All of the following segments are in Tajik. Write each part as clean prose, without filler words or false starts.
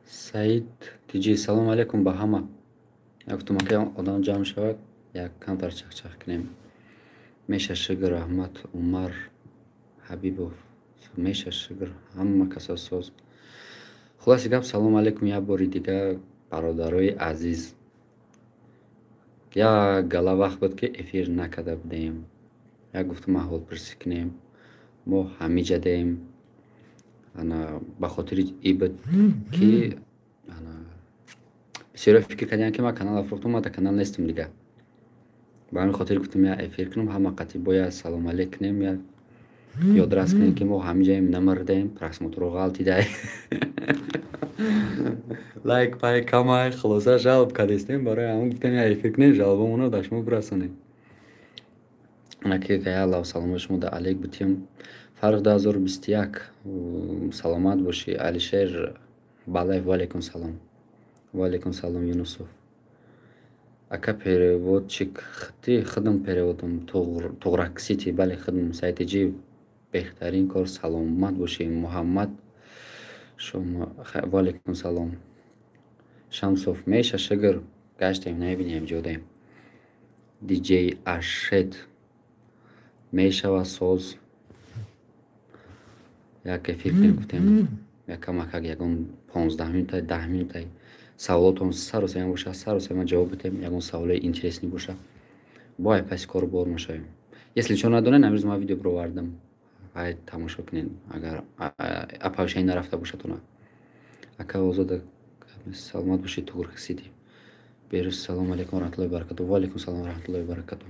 Саид тиҷи салом алейкум ба ҳама. Гуфтум ака одам ҷамъ шавад, як камтар чахчах кунем. Меша Шигр, Аҳмад, Умар, Ҳабибов, Меша Шигр, ҳама касо соз. Хулоси гап, салом алейкум як бори дига бародарои азиз. Як гала вақт буд ки эфир накарда будем. Як гуфтум аҳволпурсӣ кунем. Мо ҳамиҷа дем. Ба хотири и буд ки бисёре фикр кардем ки ман канал афрохтам, ман дар канал нестам дига. Ба ҳамин хотир гуфтум як эфир кунем, ҳама қатъи бояд салом алейк кунем, як ёдрас кунем ки мо ҳамиҷаем, намардаем, просмотрҳо ғалтидай. Лайк пай камай, хулоса жалб кардистем, барои ҳамон гуфтем як эфир кунем, жалбамонро дар шумо бирасонем. Аки алло саломи шумо дар алейк бутем. Фарқ 2021. Саломат бошӣ Алишер Балаев. Валейкум салом. Валейкум салом Юнусов. Ака переводчик хити хидм переводам туғрак сити. Бале хидм сайти ҷи беҳтарин кор. Саломат бошӣ Муҳаммад. Шумо валейкум салом. Шамсов Меша Шигр гаштем набинем ҷодаем. диҷей Ашед мешава соз. Як эфир кунем гуфтем якамакак ягон 15 минутай 10 минутай саволотон сару сайма боша, сару сайма ҷавоб битем, ягон саволои интересни боша. Бояд паси кору бор мешавем. Если чо надонен, амрӯз ман видео бировардам. Ҳай тамошо кунед, агар апавшаи нарафта бошатона. Ака озода саломат бошӣ туғрак сити. Берӯз салом алейкум раҳматуллоҳи баракатуҳ. Ва алейкум салом раҳматуллоҳи баракатуҳ.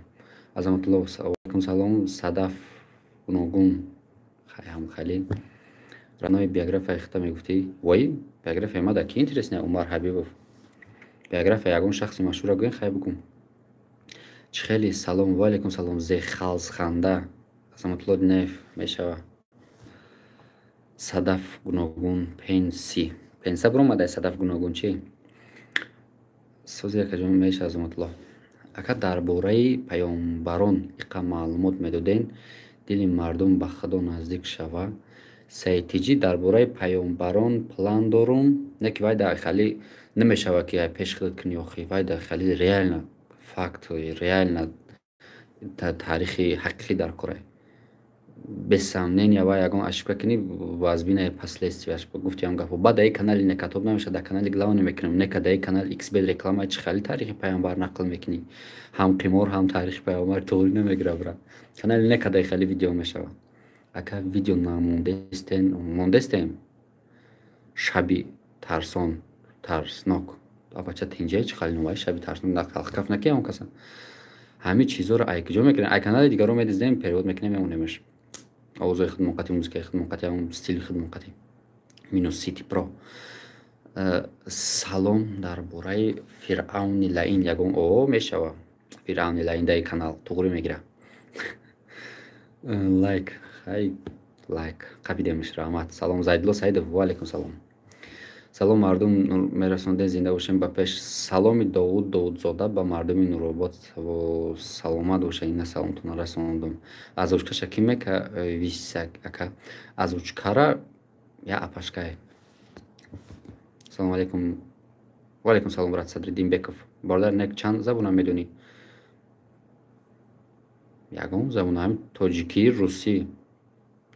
Азаматуллоҳ алейкум салом. Садаф гуногун ҳам халил. Ранои биография хита мегуфтӣ? Вой, биография ма дар ки интересне? Умар Ҳабибов. Биография ягон шахси машҳура гӯен хай бигум. Чихели салом. Ва алейкум салом. Зехалсханда. Азаматуллоҳ Динаев мешава. Садаф гуногун пенси. Пенса биромадай Садаф гуногун чи? Сози якаҷон меша Азаматуллоҳ. Ака дар бораи паёмбарон иқа маълумот медоден, дили мардум ба Худо наздик шава. Саитиҷи дар бораи паёмбарон план дорум. Не ки вай дар хали намешава ки пешхидмат кунӣ охи. Вай дар хали реально факт, реально таърихи ҳақиқӣ дар корай. Без сомнения вай ягон ошибка кунӣ вазбинаи последствияш. Гуфтиам гапо. Баъд дар канали Некатоб намеша, дар канали Глава намекунем. Нека дар канали XBL реклама чӣ хали таърихи паёмбар нақл мекунӣ. Ҳам қимор, ҳам таърихи паёмбар туғрӣ намегира бра. Канали Нека дар хали видео мешава. Ака видео намондестем. Шаби тарсон, тарснок. Абача тинҷаи чӣ хали новаи шаби тарснок нақл каф накиям каса. Ҳамин чизҳоро айкиҷо мекунем. Ай канали дигаро медиздем, перевод мекунем, ямонемеш. Овозои хидмонқати, музикаи хидмонқати, ягон стили хидмонқати. Минус Сити Про. Салом дар бораи Фиръавни лаъин ягон мешава. Фиръавни лаъин дар канал туғрӣ мегира. Лайк, хай лайк қабидемиш раҳмат. Салом Зайдулло Саидов. Ва алейкум салом. Салом мардум мерасондем, зинда бошем ба пеш. Саломи Довуд Довудзода ба мардуми Нуробод. Саломат боша, ина саломтона расондум. Азучкаша ки мека висак ака. Азучкара я апашкай. Салом алейкум. Ва алейкум салом брат Садриддин Беков. Бародар нек чанд забона медонӣ? Ягон забон ҳамин тоҷикӣ, русӣ.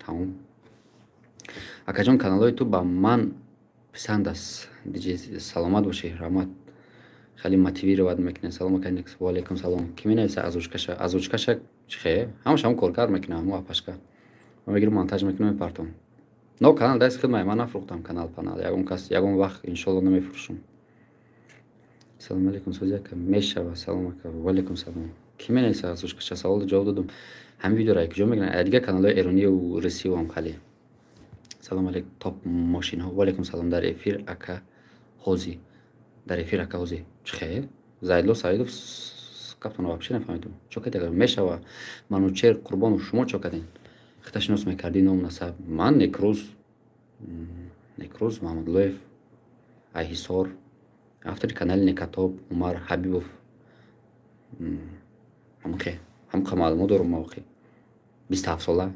Тамом. Акаҷон каналҳои ту ба ман писанд аст. Диҷи саломат бошӣ, раҳмат. Хеле мотивировать мекунед. Салом аканек. Ва алейкум салом. Ки менависа Азучкаша? Азучкаша чихе? Ҳамаш ҳам коркар мекунам, ҳам апашка. Ма мегирам монтаж мекунам мепартом. Но канал даст хидмат, ман нафурӯхтам канал панал. Ягон кас ягон вақт иншолло намефурӯшам. Салом алейкум созяка мешава. Салом ака. Ва алейкум салом. Ки менависа Азучкаша? Савол ҷавоб додам. Ҳамин видеоро айкиҷо мекунам. Дига каналҳои эронию русивам хали. Салом алейкум топ мошинҳо. Ва алейкум салом. Дар эфир ака Ҳози. Дар эфир ака Ҳози. Чихе? Зайдулло Саидов каптона вообще нафаҳмидам. Чо кардем? Мешава. Манучер Қурбонов шумо чо кардем? Хиташинос мекардӣ ном насаб. Ман Некрӯз Муҳаммадуллоев Айҳисор. Автори канали Некатоб Умар Ҳабибов. Ҳамқа маълумот дорум ма охи. 27 сола.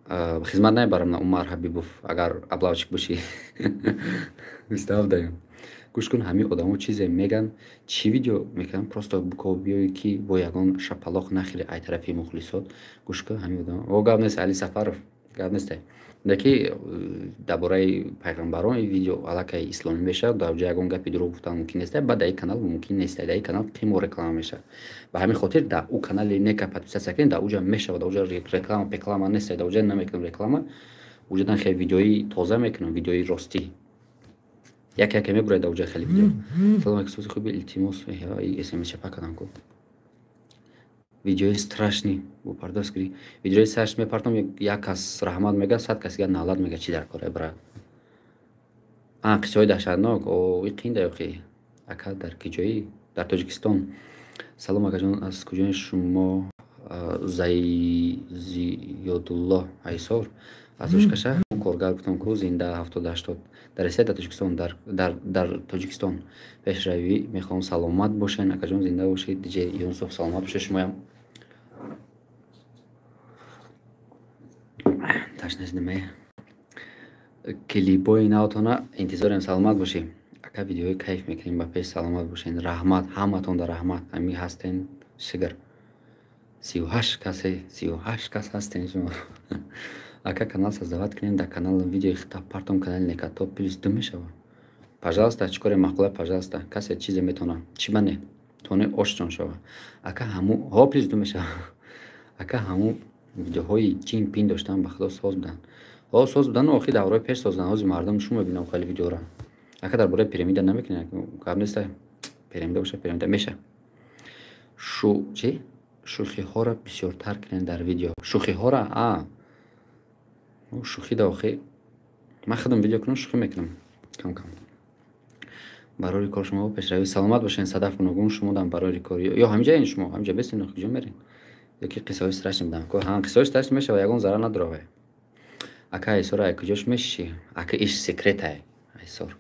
хизмат намебарам Умар Ҳабибов агар аблавчик бошӣ. Мистав даём. Гӯш кун ҳамин одамо чизе меган, чӣ видео мекунанд, просто биков биёӣ ки бо ягон шапалоқ нахири ай тарафи мухлисот. Гӯш кун ҳамин одамо о гап нест Али Сафаров, гап нест. Даки дар бораи пайғамбарон ин видео аллакай исломӣ мешавад, дар ҷо ягон гапи дурӯғ гуфтан мумкин нест, баъд дар ин канал мумкин нест, дар ин канал қимо реклама мешавад. Ба ҳамин хотир дар ӯ канали нека подписатсия кунед, дар уҷа мешавад, дар уҷа реклама пеклама нест, дар уҷа намекунам реклама, уҷадан хеле видеои тоза мекунам, видеои ростӣ. Яке мебурад дар уҷа хеле видео. Салом алейкум, сози хуби илтимос, смс чапа кардам ку. Видеои страшни бо пардоз кири. Видеои страшни мепартам, як кас раҳмат мега, 100 касига налат мега, чӣ дар кор брат. Қиссаҳои даҳшатнок, қин даёқи. Ака дар ки ҷои? Дар Тоҷикистон. Салом акаҷон, аз куҷои шумо? Зиёдулло Айсор аз Ӯшкаша коргар гуфтам ку зинда 70-80 дар Русия, дар Тоҷикистон, дар Тоҷикистон пешравӣ мехоҳам. Саломат бошед акаҷон, зинда бошед. Диҷей Юнусов саломат бошед. Шумоям ташнасидме клипои навтона интизорем. Саломат бошед ака, видеои кайф мекунем ба пеш. Саломат бошед. Раҳмат ҳаматонда, раҳмат. Ҳамин ҳастен шигар 38 кас ҳастен шумо. Ака канал создават кунем, дар канал видеои хитаб партом канали Некатоп +2 мешава. Пожалуйста, чӣ кори мақулай, пожалуйста. Касе чизе метона чӣ бане тоне ошчон шава. Ака ҳаму ҳо +2 мешава. Ака ҳаму видеоҳои ҷин пин доштан ба худо соз будан. Соз будан охир давраи пеш соз будан. ҳозир мардум шумо мебинам хеле видеора. Ака дар бораи пирамида намекунед, гап нест. Пирамида боша, пирамида меша. Чӣ? Шӯхиҳоро бисёртар кунед дар видео. Шӯхиҳоро шӯхӣ да охир. Ман худам видео кунам, шӯхӣ мекунам кам. Барои кор шумо пешравӣ. Саломат бошед. Садаф гуногун шумодан барои кор. Ё ҳамҷаин шумо, ҳамҷа бесин, куҷо мерин? Ёки қиссаҳои страшни будам. Қиссаҳои страшни мешава, ягон зарар надорад. Ака Айсор ай куҷош мешишӣ? Ака иш секрет ай Айсор.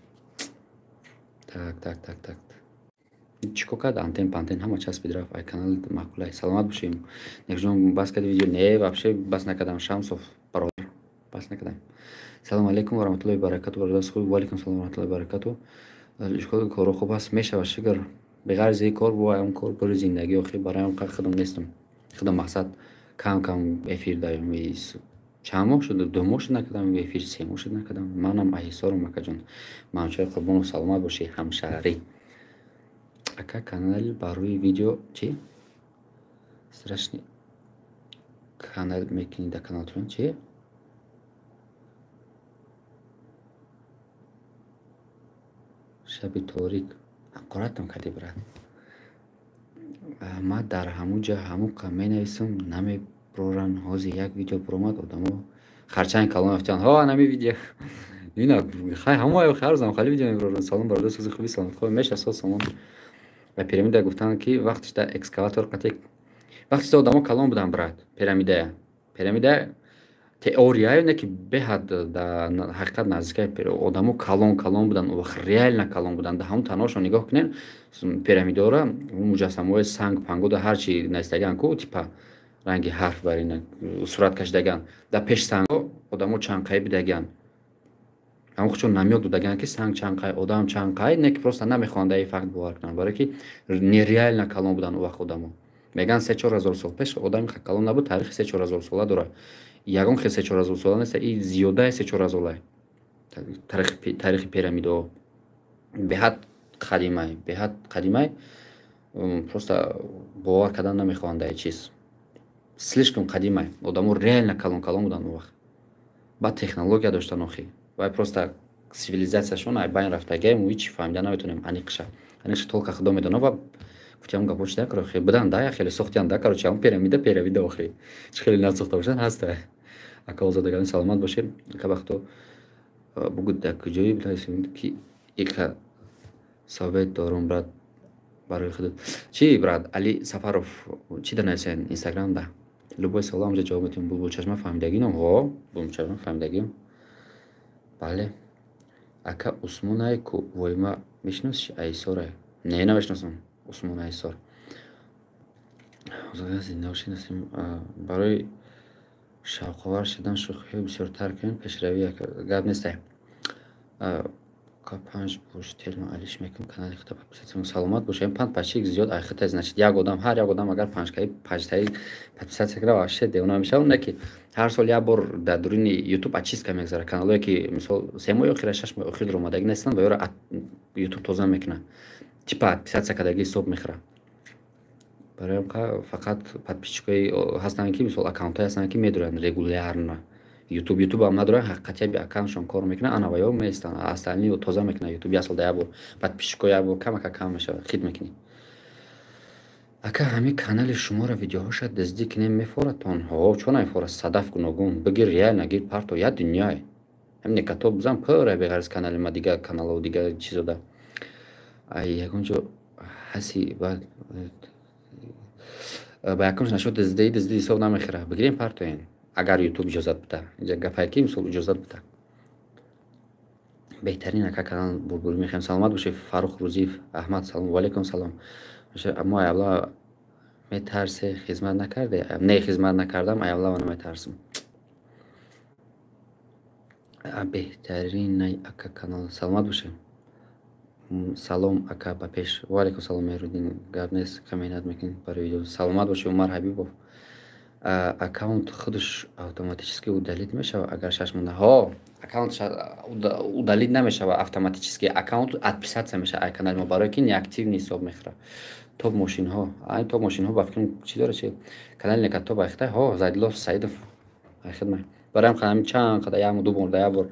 Так. Чико кард антен пантен ҳама часпид рафт. Ай канал мақулай. Саломат бошем. Некҷон бас карди видео. Не, вообще бас накардам. Шамсов бародар бас накардам. Салом алейкум ва раҳматуллоҳи ва баракату. Бародари худ. Ва алейкум салом ва раҳматуллоҳи ва баракату. Коро хуб аст, мешава шигар. Беғайр аз ин кор бо ам кор кори зиндагӣ охир барои ам худам нестам. Худам мақсад кам эфир даём. Чанд моҳ шуд? 2 моҳ шуд накардам эфир, 3 моҳ шуд накардам. Манам Айсорам акаҷон. Манчай қурбону саломат бошӣ ҳамшаҳрӣ. Ака канали барои видео чӣ? Страшни канал мекунӣ дар каналтон чӣ? Шаби торик. Ҳақоратам кардӣ брат. Ман дар ҳамун ҷо ҳамун қа менависам, намебуроранд. Ҳозир як видео буромад, одамо харчанг калон афтиан. Нами видео. Ина хай ҳамаи харзам хали видео мебуроранд. Салом бародар, сози хуби саломат. Меша соз салом. Ва пирамида гуфтанд ки вақтишда экскаватор қатик. Вақтишда одамо калон буданд брат. Пирамида теория не ки беҳад дар ҳақиқат наздикаи одамо калон буданд. Вақт реально калон буданд. Да ҳамун танҳошон нигоҳ кунед. Пирамидора муҷассамаҳои санг пангода ҳарчи настаган ку типа ранги ҳарф бар ин сурат кашидаган. Дар пеш санго одамо чанқай бидаган. ҳамон худшон намёд будаган ки санг чанқай, одам чанқай, не ки просто намехоҳанд дар ин факт бовар кунанд, барои ки нереально калон буданд ӯ вақт одамо. Меган 3-4 ҳазор сол пеш одами калон набуд, таърихи 3-4 ҳазор сола дорад. Ягон хел 3-4 ҳазор сола нест, ин зиёдаи 3-4 ҳазола. Таърихи пирамидаҳо беҳад қадимай, просто бовар кардан намехоҳанд дар ин чиз. Слишком қадимай. Одамо реально калон буданд ӯ вақт. Баъд технология доштан охир. Вай просто цивилизацияшон ай байн рафтагиам ҳеҷ фаҳмида наметонем. Аниқша толка худо медонад. Ва гуфтам гапо чида кор охир будан да хеле сохтиян да короче ҳамун пирамида охир. Чӣ хеле насохта бошад ҳаст. Ака озодагани саломат бошед. Ака вақто бугуд дар куҷои биласем ки ика совет дорум брат барои худот. Чӣ брат Али Сафаров чӣ данависен инстаграмда? Любой салом ҷа ҷавоб метем. Булбулчашма фаҳмидагинам. Булбулчашма фаҳмидагим. Бале. Ака Усмон айку войма мешиносӣ Айсора? Не, намешиносам. Усмон Айсор. Барои шавқовар шудан шӯхиҳои бисёртар кунед пешравӣ гап несте. панҷ бош телефон алиш мекунем канали хита подписатсия саломат бошем панд пачик зиёд айхита значит як одам ҳар як одам агар панҷтаи подписатсия кунад вообще девона мешавад. Не ки ҳар сол як бор дар дуруни ютуб очистка мегзарад. Каналое ки мисол 3 моҳи охира 6 моҳи охир омадаги нестанд ба ёро ютуб тоза мекунад. Типа подписатсия кардаги ҳисоб мехӯрад. Барои фақат подписчикои ҳастанд ки мисол аккаунтҳои ҳастанд ки медоранд регулярно ютуб ам надоранд, ҳақиқатия би аккаунтшон кор мекунад, ана ва ё меистанд остальни тоза мекунад. ютуб як сол да як бор подписчико як бор кам мешавад, хит мекунӣ. Ака ҳамин канали шуморо видеоҳоша диздик мефоратон. Чон мефорад садаф гуногун бигир я нагир парто я дунёй. Ҳамин катоб бизан пура беғарз канали ма дига канало дига чизода. Ягонҷо ҳаси ба якумш нашуд дизди ҳисоб намехӯрад. Бигирем партоен агар ютуб иҷозат буда. Инҷа гапае ки мисол иҷозат буда. Беҳтарин ака канал бурбурӣ мехоҳем. Саломат бошед Фарух Рӯзиев Аҳмад. Салом валейкум салом. Аммо аввала метарсе хизмат накарде? Не, хизмат накардам, аввала вана метарсам. Беҳтарин ака канал. Саломат бошед. Салом ака ба пеш. Валейкум салом Меҳруддин. Гап нест, каменат мекунед барои видео. Саломат бошед Умар Ҳабибов. Аккаунт худаш автоматически удалит мешавад агар 6 монда? Аккаунт удалит намешавад автоматически. Аккаунт отписаться мешавад ай канали мо, барое ки неактивни ҳисоб мехӯрад. Топ мошинҳо. Ай топ мошинҳо ба фикрам чӣ дорад чи? Канали Некатоб айхта. Зайдулло Саидов. Айхидма. Барои ҳамин чанд қадар як ду бор да як бор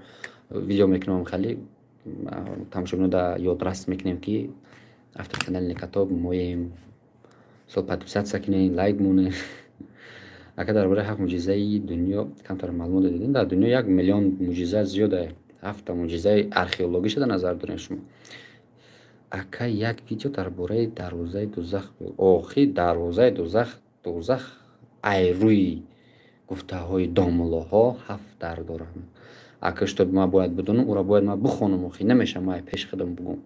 видео мекунам хали тамошобинода ёдрас мекунем ки автоканали Некатоб моем. Сол подписаться кинед, лайк мунед. Ака дар бораи 7 муъҷизаи дунё камтар маълумот додем. Дар дунё 1 миллион муъҷиза зиёда. 7 муъҷизаи археологӣ шуда назар дорем шумо. Ака як видео дар бораи дарвозаи дузах. Охи дарвозаи дузах айрӯи гуфтаҳои домулоҳо 7 дар дорад. Ака што ма бояд бидонам, ура бояд ма бихонам, охи намеша ма пеш худам бигум.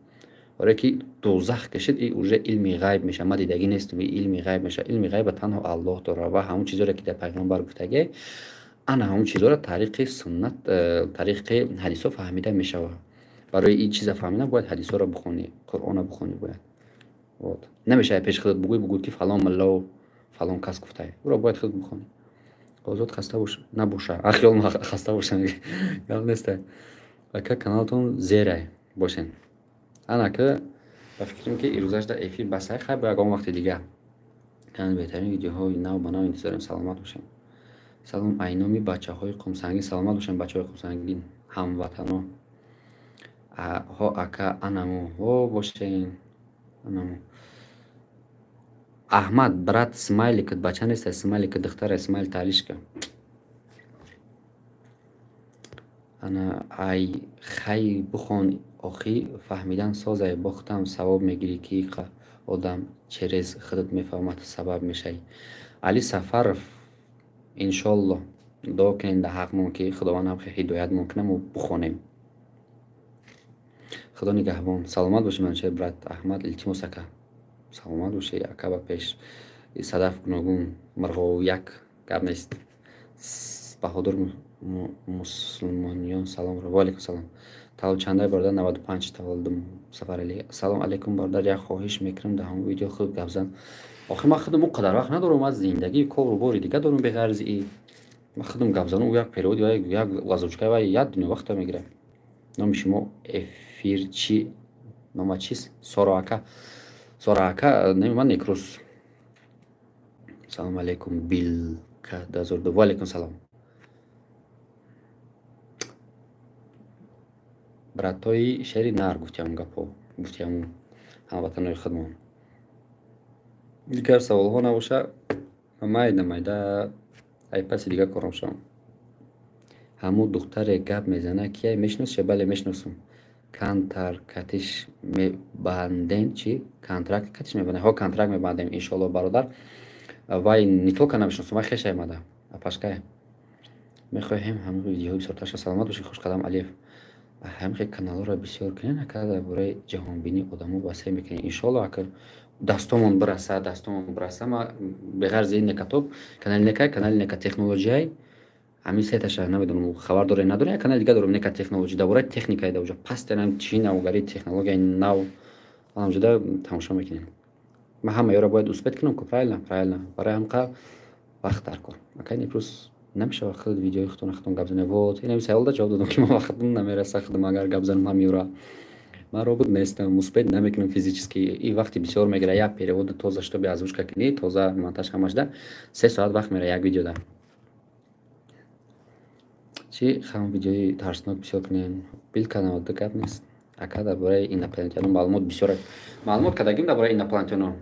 Оре ки дузах кашид и уже илми ғайб меша. Ма дидагӣ нестам, илми ғайб меша. Илми ғайба танҳо Аллоҳ дорад ва ҳамон чизоре ки дар пайғамбар гуфтаги ана ҳамон чизоро тариқи суннат, тариқи ҳадисо фаҳмида мешавад. Барои ин чиза фаҳмидан бояд ҳадисоро бихонӣ, Қуръонро бихонӣ бояд. Намеша пеш худат бигӯй ки фалон мулло фалон кас гуфтае. Уро бояд худ бихонӣ. Озод хаста набоша. Ахёл ма хаста бошам. Гап неста. Ака каналтон зерай бошен. Анака ба фикрам ки ирӯзаш дар эфир басай хай ба ягон вақти дига. Канал беҳтарин видеоҳои нав ба нав интизорем. Саломат бошем. Салом айноми бачаҳои Қумсангин. Саломат бошем бачаҳои Қумсангин ҳамватано. Ака анамо бошен. Анамо Аҳмад брат смайликат бача нест, смайлика духтара смайл талишка. Ана ай хай бухон охи фаҳмидан созай бохтам савоб мегирӣ ки одам через худат мефаҳмад сабаб мешай. Али Сафаров иншолло дуо кунем дар ҳақмон ки худованд ҳам ҳидоят мекунад мо бухонем. Худо нигаҳбон. Саломат бошед манчай брат Аҳмад илтимос ака. Саломат бошед ака ба пеш. Садаф гуногун марғов як гап нест. Баҳодур мусулмониён салом. Валейкум салом. Таваллуд чандай бародар 95 таваллудум Сафарали. Салом алейкум бародар, як хоҳиш мекунам дар ҳамон видео худ гап зан. Охир ман худам қадар вақт надорам аз зиндагӣ кору бори дига дорам беғарзи и ман худам гап занам у як период ва як лазучка ва як дунё вақта мегирам. Номи шумо эфирчи нома чист? Сора ака нами ман Некрус. Салом алейкум Билка дазорду. Валейкум салом. Братои шери нар гуфтиам гапо. Гуфтиам ҳамватанои худмон. Дигар саволҳо набоша майда ай паси дига корам шавам. Ҳамун духтаре гап мезана кия мешиносӣ? Бале мешиносам. Контракт катиш мебандем чи? Контракт катиш мебандем. Контракт мебандем иншолло бародар. Вай не толка намешиносам, вай хеша амада. Апашкай. Мехоҳем ҳамин видеоҳои бисёртарша. Саломат бошед Хушқадам Алиев. ҳамин каналҳоро бисёр кунед ака дар бораи ҷаҳонбинӣ одамо баҳсе мекунед. Иншолло ака дастомон бираса ма беғарзи Некатоб канали Нека технологияи ҳамин сеташа намедонам хабар дорем надорем. Як канали дига дорам нека технологӣ дар бораи техникаи дар оҷа пастенам чӣ навгари технологияи нав ҳамҷода тамошо мекунем. Ман ҳама ёро бояд успет кунам ку правильно барои ҳамқа вақт дар кор. Акай имрӯз намешавад хеле видеои хутон гап занем. Вот инам саволда ҷавоб додам ки ман вақтам намераса худам агар гап занам ҳам ёра. Ман робот нестам, успет намекунам физически. И вақти бисёр мегира. Як переводи тоза штоби озвучка кунӣ, тоза монтаж ҳамашда 3 соат вақт мера як видеода. Чӣ ҳам видеои тарснок бисёр кунем. Бил каналда гап нест. Ака дар бораи инопланетяно маълумот бисёр маълумот кардагим дар бораи инопланетяно.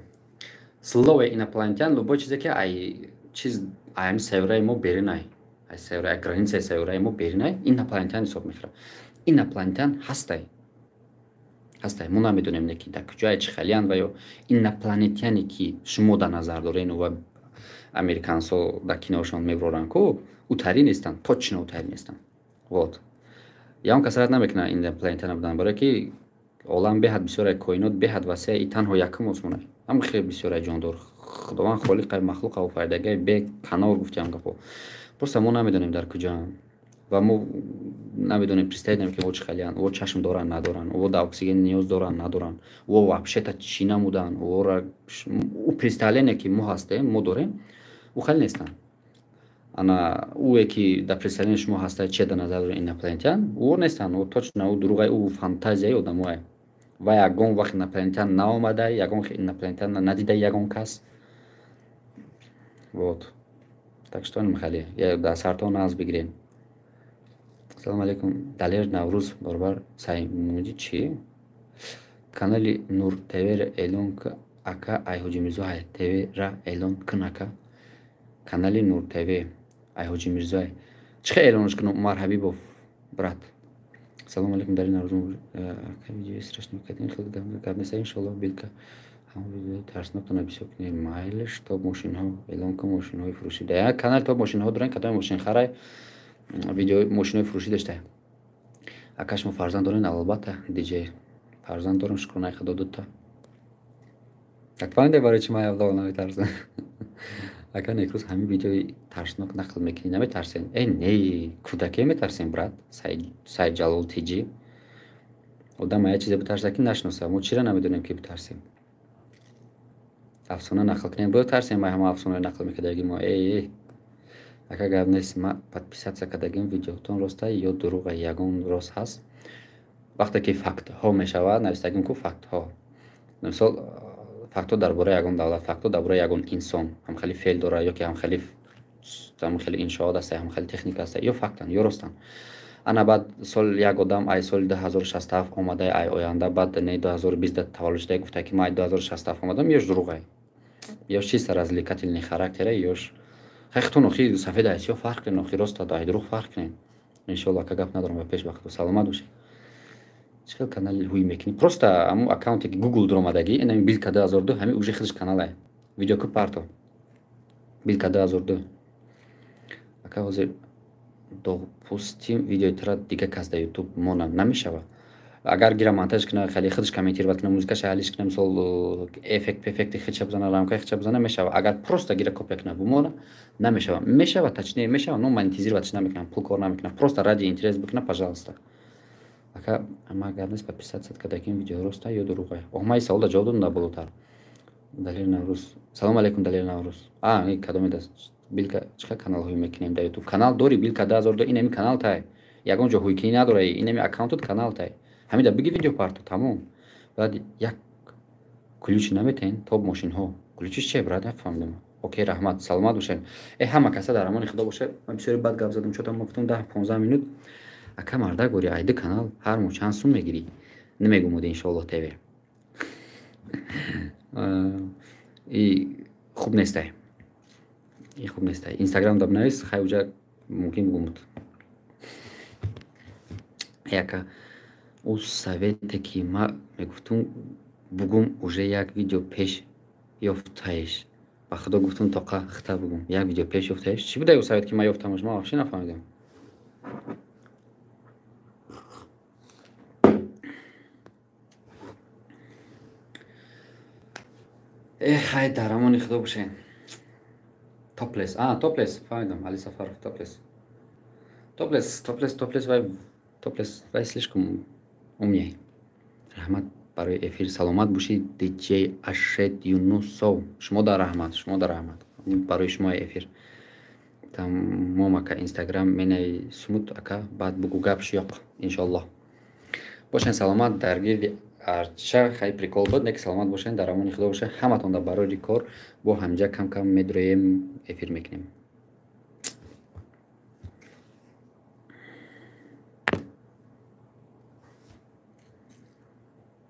Слове инопланетян любой чизе ки ай чиз ай севраи мо беринай. Ай севраи границаи севраи мо беринай инопланетян ҳисоб мешавад. Инопланетян ҳастай. Мо намедонем не ки дар куҷои чӣ халиянд ва ё инопланетяне ки шумо дар назар дорен ва американцо дар киношон мебароранд ку утари нестанд, точно утари нестанд. Вот. Я он касарат намекунад инопланетяна будан, барои ки олам беҳад бисёр коинот беҳад васеъ, и танҳо якум осмон. Ҳам хеле бисёр ҷондор. Худованд холиқи махлуқ офаридагаи бе канор гуфтем гапо. Просто мо намедонем дар куҷоанд. Ва мо намедонем пристаидем ки чӣ халиянд, о чашм доранд надоранд, о дар оксиген ниёз доранд надоранд, о вообще-то чӣ намуданд, о присталене ки мо ҳастем, мо дорем, о хеле нестанд. Ана ӯе ки дар присталени шумо ҳастай чӣ дар назар доред инопланетян, о нестанд, о точно о дурӯғай, о фантазияи одамое. Ва ягон вақт инопланетян наомадай, ягон инопланетян надидай ягон кас. Вот. Так что михали, я дар сартон аз бигирем. Салому алейкум. Далер Наврӯз баробар Саймуди чӣ? Канали Нур ТВ эълон ки ака Айҳоҷи Мирзо ТВ-ра эълон кун ака. Канали Нур ТВ Айҳоҷи Мирзо. Чӣ хел эълонш кунам Умар Ҳабибов брат. Салому алейкум. Далер Наврӯз ака видеои страшно кардин хеле гап нест иншаллоҳ билка ҳам видеои тарсноктона бисёр кунем. Майлш тоб мошинҳо эълон кун мошинҳои фурӯшида. Як канали тоб мошинҳо дорем кадоми мошин харай видеои мошинои фурӯшӣ дошта. Ака шумо фарзанд доред? Албатта диҷей фарзанд дорам, шукрона Худо додта. Так фаҳмиде барои чӣ ман явдам наметарсам. Ака некрӯз ҳамин видеои тарснок нақл мекунӣ, наметарсем? Не, кӯдаке метарсем брат. Саид Ҷалол Тиҷи. Одам як чизе битарса ки нашноса, мо чира намедонем ки битарсем. Афсона нақл кунем, битарсем май ҳама афсонаи нақл мекардагим мо. Ака гап нест, ман подписатсия кардагим видеотон ростае ё дурӯғе, ягон рост ҳаст. Вақте ки фактҳо мешавад, навистагим ку фактҳо. Мисол фактҳо дар бораи ягон давлат, фактҳо дар бораи ягон инсон, ҳам хеле феъл дорад ё ки ҳам хеле иншоот аст, ҳам хеле техника аст, ё фактанд, ё ростанд. Ана баъд сол як одам ай соли 2067 омадай ай оянда, баъд не 2020 таваллуд шуда гуфта ки ман ай 2067 омадам, ёш дурӯғе. Ёш чиста развлекательный характере, ёш хехтон охи сафеда аст, ё фарқ кунем, охи роста ай дурӯғ фарқ кунем. Иншаллоҳ ака гап надорам ва пеш вақт саломат бошед. Чӣ хел канали ҳуй мекунӣ? Просто ҳамун аккаунте ки Google дуромадагӣ, инами Билка 2002 ҳамин уже худаш каналае. Видеоку парто. Билка 2002. Ака ҳозир допустим видеои тара дига кас дар YouTube монанд намешавад. Агар гирам монтаж кунам, хеле худаш комментировать кунам, музикаша ҳалиш кунам, мисол эффекти хича бизанам, рамкаи хича бизанам мешавад. Агар просто гира копия кунам бумона намешавад. Мешавад, точнее мешавад, но монетизировать намекунам, пул кор намекунам. Просто ради интерес бикунам, пожалуйста. Ака ама гап нест, подписатсия кардагим видео роста ё дурӯғе. Ман саволда ҷавоб додам дар болотар. Далер Наврӯз. Салому алейкум Далер Наврӯз. Ин кадоме даст Билка чӣ хел канал ҳуй мекунем дар YouTube? Канал дори Билка 2002 инами канал тай. Ягон ҷо ҳуйкунӣ надорад, инами аккаунтут канал тай. Ҳамида биги видео парто тамом. Баъд як ключ наметен тоб мошинҳо. Ключиш чие брат? Нафаҳмидам. Окей, раҳмат. Саломат бошед. Ҳама каса дар амони Худо бошед. Ман бисёри бад гап задам, чотам гуфтам 10-15 минут. Ака марда гори айди канал ҳар моҳ чанд сум мегирӣ? Намегумоди иншоаллоҳ ТВ. Хуб нестай. Хуб нестай. Инстаграм да бинавис, хай уҷа мумкин бугумуд. Яка о совете ки ма мегуфтум бугум уже як видео пеш ёфтаеш. Ба Худо гуфтум тоқа хита бугум. Як видео пеш ёфтаеш? Чӣ буда ё совет ки ма ёфтамаш? Ман вообще нафаҳмидам. Хай дар амони Худо бошед. Топлес. Топлес. Фаҳмидам. Али Сафаров Топлес. топлес слишком умнее. раҳмат барои эфир. Саломат бошед диҷей Ашед Юнусов. Шумо дар раҳмат, шумо дар раҳмат. Барои шумо эфир. Тамом ака Инстаграм менаи сумуд ака баъд бугу гап шуёқ иншоаллоҳ. Бошен саломат дар гирди арча хай прикол буд. Неки саломат бошен дар амони худо бошен. Ҳаматон дар барори кор бо ҳамҷа кам кам медуроем эфир мекунем.